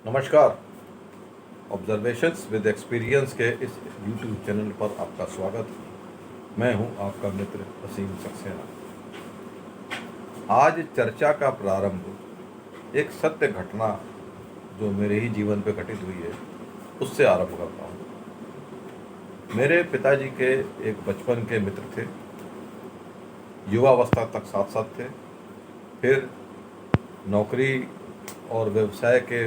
नमस्कार। Observations with experience के इस यूट्यूब चैनल पर आपका स्वागत है। मैं हूं आपका मित्र असीम सक्सेना। आज चर्चा का प्रारंभ एक सत्य घटना जो मेरे ही जीवन पे घटित हुई है उससे आरंभ करता हूं। मेरे पिताजी के एक बचपन के मित्र थे, युवावस्था तक साथ साथ थे। फिर नौकरी और व्यवसाय के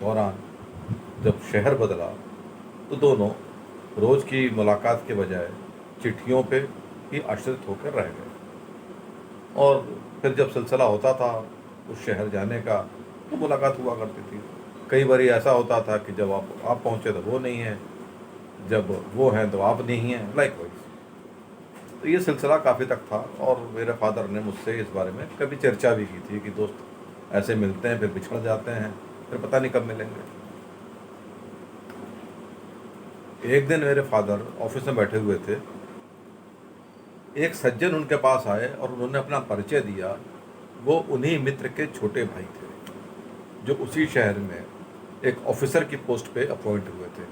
दौरान जब शहर बदला तो दोनों रोज़ की मुलाकात के बजाय चिट्ठियों पे ही आश्रित होकर रह गए। और फिर जब सिलसिला होता था उस शहर जाने का तो मुलाकात हुआ करती थी। कई बार ऐसा होता था कि जब आप पहुँचे तो वो नहीं है, जब वो हैं तो आप नहीं हैं, लाइक वाइज। तो ये सिलसिला काफ़ी तक था और मेरे फादर ने मुझसे इस बारे में कभी चर्चा भी की थी कि दोस्त ऐसे मिलते हैं फिर बिछड़ जाते हैं, फिर पता नहीं कब मिलेंगे। एक दिन मेरे फादर ऑफिस में बैठे हुए थे, एक सज्जन उनके पास आए और उन्होंने अपना परिचय दिया। वो उन्हीं मित्र के छोटे भाई थे जो उसी शहर में एक ऑफिसर की पोस्ट पे अपॉइंट हुए थे।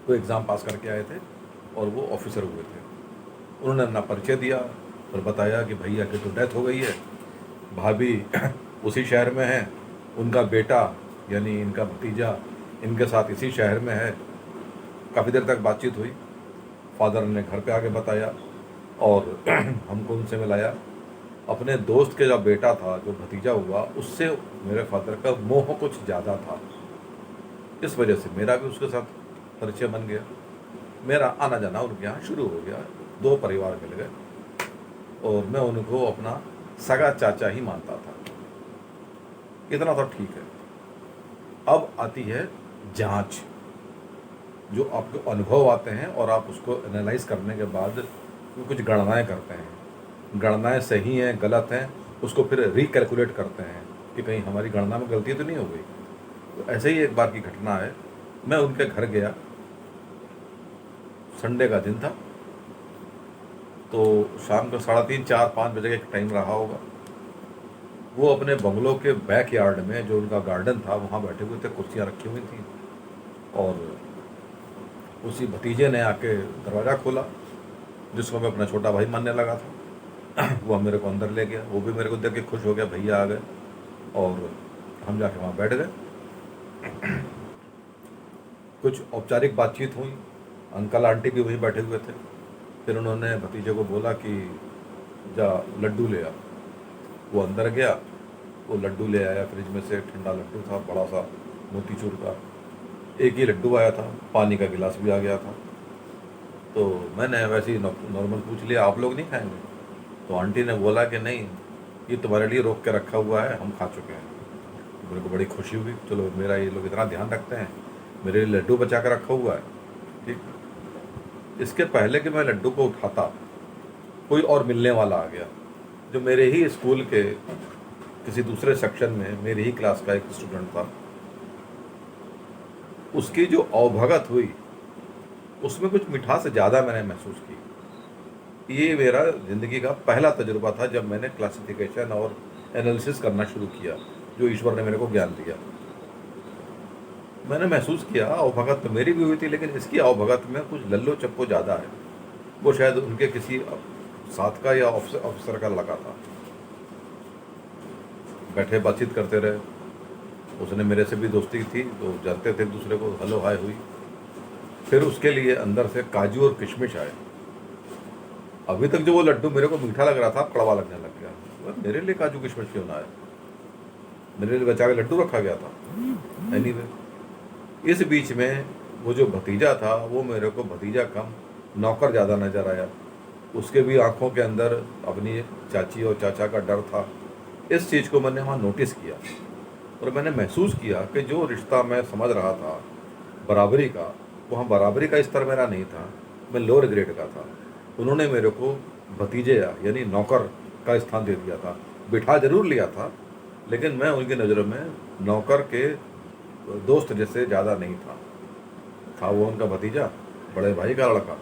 वो एग्ज़ाम पास करके आए थे और वो ऑफिसर हुए थे। उन्होंने अपना परिचय दिया और बताया कि भैया की तो डेथ हो गई है, भाभी उसी शहर में है, उनका बेटा यानी इनका भतीजा इनके साथ इसी शहर में है। काफ़ी देर तक बातचीत हुई। फादर ने घर पे आके बताया और हमको उनसे मिलाया। अपने दोस्त के जो बेटा था, जो भतीजा हुआ, उससे मेरे फादर का मोह कुछ ज़्यादा था। इस वजह से मेरा भी उसके साथ परिचय बन गया। मेरा आना जाना उनके यहाँ शुरू हो गया। दो परिवार मिल गए और मैं उनको अपना सगा चाचा ही मानता था। इतना तो ठीक है। अब आती है जांच, जो आपके अनुभव आते हैं और आप उसको एनालाइज करने के बाद कुछ गणनाएं करते हैं। गणनाएं सही हैं गलत हैं उसको फिर रिकैलकुलेट करते हैं कि कहीं हमारी गणना में गलती तो नहीं हो गई। तो ऐसे ही एक बार की घटना है। मैं उनके घर गया, संडे का दिन था, तो शाम को 3:30-4-5 बजे का टाइम रहा होगा। वो अपने बंगलों के बैक यार्ड में जो उनका गार्डन था वहाँ बैठे हुए थे, कुर्सियाँ रखी हुई थी। और उसी भतीजे ने आके दरवाज़ा खोला, जिसको मैं अपना छोटा भाई मानने लगा था। वो मेरे को अंदर ले गया, वो भी मेरे को देख के खुश हो गया, भैया आ गए। और हम जाके वहाँ बैठ गए। कुछ औपचारिक बातचीत हुई, अंकल आंटी भी वहीं बैठे हुए थे। फिर उन्होंने भतीजे को बोला कि जा लड्डू ले आ। वो अंदर गया, वो लड्डू ले आया। फ्रिज में से ठंडा लड्डू था, बड़ा सा मोतीचूर का। एक ही लड्डू आया था, पानी का गिलास भी आ गया था। तो मैंने वैसे ही नॉर्मल पूछ लिया, आप लोग नहीं खाएंगे? तो आंटी ने बोला कि नहीं, ये तुम्हारे लिए रोक के रखा हुआ है, हम खा चुके हैं। तो मेरे को बड़ी खुशी हुई, चलो मेरा ये लोग इतना ध्यान रखते हैं, मेरे लिए लड्डू बचा कर रखा हुआ है। ठीक। इसके पहले कि मैं लड्डू को उठाता, कोई और मिलने वाला आ गया, जो मेरे ही स्कूल के किसी दूसरे सेक्शन में मेरी ही क्लास का एक स्टूडेंट था। उसकी जो अवभगत हुई उसमें कुछ मिठास ज़्यादा मैंने महसूस की। ये मेरा ज़िंदगी का पहला तजुर्बा था जब मैंने क्लासिफिकेशन और एनालिसिस करना शुरू किया, जो ईश्वर ने मेरे को ज्ञान दिया। मैंने महसूस किया अवभगत तो मेरी भी हुई थी, लेकिन इसकी अवभगत में कुछ लल्लो चप्पो ज़्यादा है। वो शायद उनके किसी साथ का या ऑफिसर का लगा था। बैठे बातचीत करते रहे। उसने मेरे से भी दोस्ती थी तो जानते थे एक दूसरे को, हेलो हाय हुई। फिर उसके लिए अंदर से काजू और किशमिश आए। अभी तक जो वो लड्डू मेरे को मीठा लग रहा था, कड़वा लगने लग गया। मेरे लिए काजू किशमिश क्यों ना आए? मेरे लिए बचा के लड्डू रखा गया था। एनीवे, इस बीच में वो जो भतीजा था वो मेरे को भतीजा कम नौकर ज़्यादा नज़र आया। उसके भी आंखों के अंदर अपनी चाची और चाचा का डर था। इस चीज़ को मैंने वहाँ नोटिस किया और मैंने महसूस किया कि जो रिश्ता मैं समझ रहा था बराबरी का, वहाँ बराबरी का स्तर मेरा नहीं था, मैं लोअर ग्रेड का था। उन्होंने मेरे को भतीजे यानी नौकर का स्थान दे दिया था। बिठा जरूर लिया था, लेकिन मैं उनकी नज़रों में नौकर के दोस्त जैसे ज़्यादा नहीं था वो उनका भतीजा, बड़े भाई का लड़का,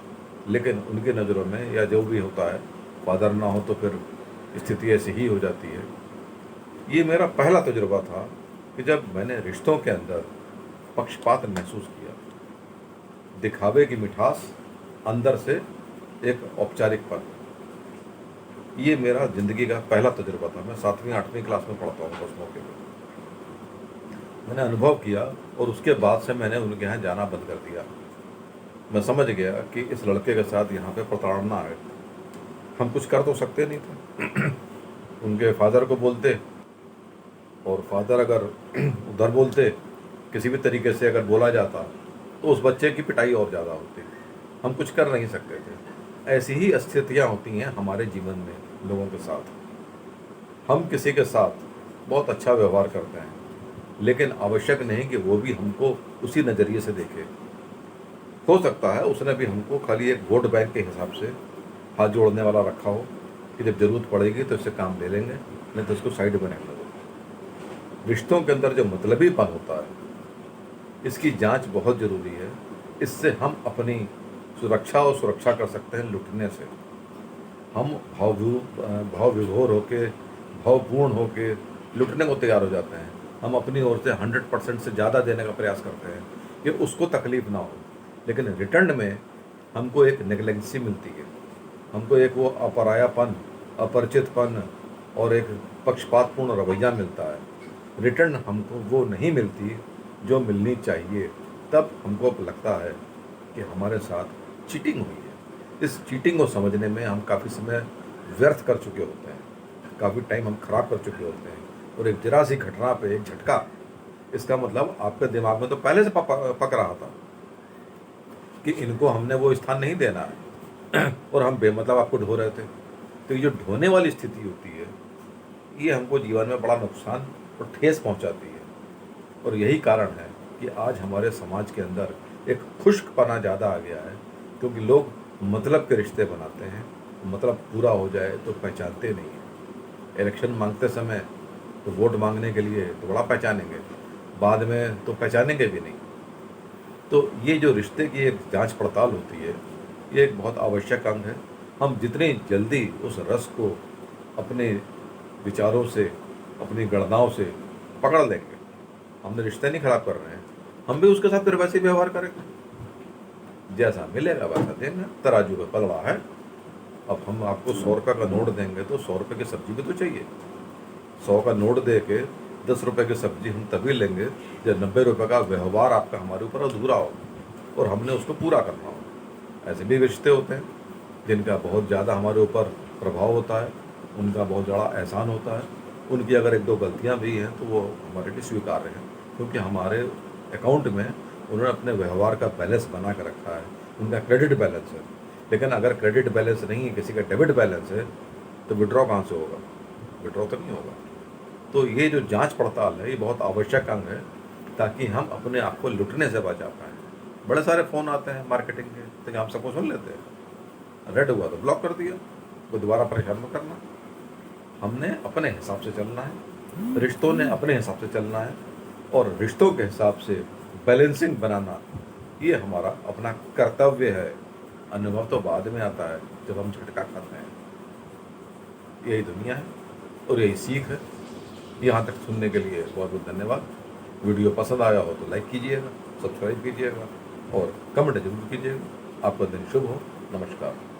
लेकिन उनकी नज़रों में, या जो भी होता है, फादर ना हो तो फिर स्थिति ऐसी ही हो जाती है। ये मेरा पहला तजुर्बा था कि जब मैंने रिश्तों के अंदर पक्षपात महसूस किया, दिखावे की मिठास, अंदर से एक औपचारिकपन। ये मेरा ज़िंदगी का पहला तजुर्बा था। मैं 7वीं 8वीं क्लास में पढ़ता हूँ उस मौके पे मैंने अनुभव किया, और उसके बाद से मैंने उनके यहाँ जाना बंद कर दिया। मैं समझ गया कि इस लड़के के साथ यहाँ पे प्रताड़ना है। हम कुछ कर तो सकते नहीं थे। उनके फादर को बोलते, और फादर अगर उधर बोलते, किसी भी तरीके से अगर बोला जाता तो उस बच्चे की पिटाई और ज़्यादा होती। हम कुछ कर नहीं सकते थे। ऐसी ही स्थितियाँ होती हैं हमारे जीवन में लोगों के साथ। हम किसी के साथ बहुत अच्छा व्यवहार करते हैं, लेकिन आवश्यक नहीं कि वो भी हमको उसी नज़रिए से देखे। हो सकता है उसने भी हमको खाली एक वोट बैंक के हिसाब से हाथ जोड़ने वाला रखा हो कि जब ज़रूरत पड़ेगी तो इससे काम ले लेंगे, नहीं तो इसको साइड में रख दो। रिश्तों के अंदर जो मतलबीपन होता है, इसकी जांच बहुत ज़रूरी है। इससे हम अपनी सुरक्षा कर सकते हैं लुटने से। हम भाव विभोर होके, भावपूर्ण होके लुटने को तैयार हो जाते हैं। हम अपनी ओर से 100% से ज़्यादा देने का प्रयास करते हैं कि उसको तकलीफ़ ना हो, लेकिन रिटर्न में हमको एक नेग्लेंसी मिलती है। हमको एक वो अपरायापन, अपरिचितपन और एक पक्षपातपूर्ण रवैया मिलता है। रिटर्न हमको वो नहीं मिलती जो मिलनी चाहिए। तब हमको लगता है कि हमारे साथ चीटिंग हुई है। इस चीटिंग को समझने में हम काफ़ी समय व्यर्थ कर चुके होते हैं, काफ़ी टाइम हम खराब कर चुके होते हैं। और एक जरा सी घटना पे एक झटका, इसका मतलब आपके दिमाग में तो पहले से पक रहा था कि इनको हमने वो स्थान नहीं देना है, और हम बेमतलब आपको ढो रहे थे। तो ये जो ढोने वाली स्थिति होती है, ये हमको जीवन में बड़ा नुकसान और ठेस पहुंचाती है। और यही कारण है कि आज हमारे समाज के अंदर एक खुश्कपना ज़्यादा आ गया है, क्योंकि लोग मतलब के रिश्ते बनाते हैं। मतलब पूरा हो जाए तो पहचानते नहीं हैं। इलेक्शन मांगते समय तो वोट मांगने के लिए तो बड़ा पहचानेंगे, बाद में तो पहचानेंगे भी नहीं। तो ये जो रिश्ते की एक जांच पड़ताल होती है, ये एक बहुत आवश्यक अंग है। हम जितनी जल्दी उस रस को अपने विचारों से, अपनी गणनाओं से पकड़ लेंगे, हमने रिश्ते नहीं खराब कर रहे हैं, हम भी उसके साथ फिर वैसे ही व्यवहार करेंगे। जैसा मिलेगा वैसा देंगे। तराजू का पलड़ा है। अब हम आपको 100 रुपये का नोट देंगे तो 100 रुपये की सब्जी भी तो चाहिए। 100 का नोट दे के 10 रुपये की सब्जी हम तभी लेंगे जब 90 रुपये का व्यवहार आपका हमारे ऊपर अधूरा हो और हमने उसको पूरा करना हो। ऐसे भी रिश्ते होते हैं जिनका बहुत ज़्यादा हमारे ऊपर प्रभाव होता है, उनका बहुत बड़ा एहसान होता है। उनकी अगर एक दो गलतियाँ भी हैं तो वो हमारे लिए स्वीकार्य हैं, क्योंकि हमारे अकाउंट में उन्होंने अपने व्यवहार का बैलेंस बना कर रखा है। उनका क्रेडिट बैलेंस है। लेकिन अगर क्रेडिट बैलेंस नहीं है, किसी का डेबिट बैलेंस है, तो विड्रॉ कहाँ से होगा? विड्रॉ तो नहीं होगा। तो ये जो जांच पड़ताल है, ये बहुत आवश्यक अंग है, ताकि हम अपने आप को लुटने से बचा पाएँ। बड़े सारे फ़ोन आते हैं मार्केटिंग के, तो हम सबको सुन लेते हैं। रेड हुआ तो ब्लॉक कर दिया, वो दोबारा परेशान मत करना। हमने अपने हिसाब से चलना है, रिश्तों ने अपने हिसाब से चलना है, और रिश्तों के हिसाब से बैलेंसिंग बनाना, ये हमारा अपना कर्तव्य है। अनुभव तो बाद में आता है जब हम झटका खाते हैं। यही दुनिया है और यही सीख है। यहाँ तक सुनने के लिए बहुत बहुत धन्यवाद। वीडियो पसंद आया हो तो लाइक कीजिएगा, सब्सक्राइब कीजिएगा और कमेंट जरूर कीजिएगा। आपका दिन शुभ हो। नमस्कार।